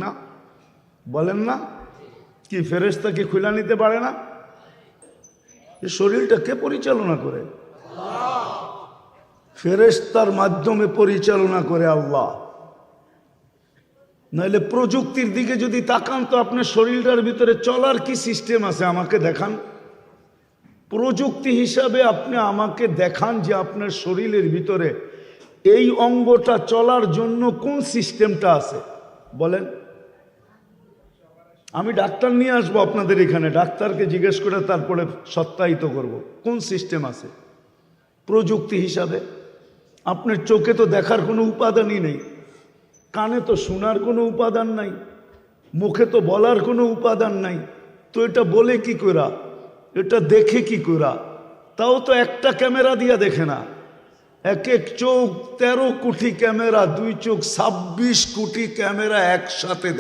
না বলেন না? কি ফেরেশতা কি খুলে নিতে পারে না? এই শরীরটা কে পরিচালনা করে? ফেরেশতার মাধ্যমে পরিচালনা করে আল্লাহ। নাহলে প্রযুক্তির দিকে যদি তাকান তো আপনার শরীরটার ভিতরে চলার কি সিস্টেম আছে আমাকে দেখান। প্রযুক্তি হিসাবে আপনি আমাকে দেখান যে আপনার শরীরের ভিতরে এই অঙ্গটা চলার জন্য কোন সিস্টেমটা আছে বলেন। আমি ডাক্তার নিয়ে আসবো আপনাদের এখানে, ডাক্তারকে জিজ্ঞেস করে তারপরে সত্যায়িত করব কোন সিস্টেম আছে প্রযুক্তি হিসাবে। আপনার চোখে তো দেখার কোনো উপাদানই নেই, কানে তো শোনার কোনো উপাদান নাই, মুখে তো বলার কোনো উপাদান নাই, তো এটা বলে কি করা, এটা দেখে কি করা? তাও তো একটা ক্যামেরা দিয়া দেখে না, এক এক চোখ 13 কোটি ক্যামেরা, দুই চোখ 26 কোটি ক্যামেরা একসাথে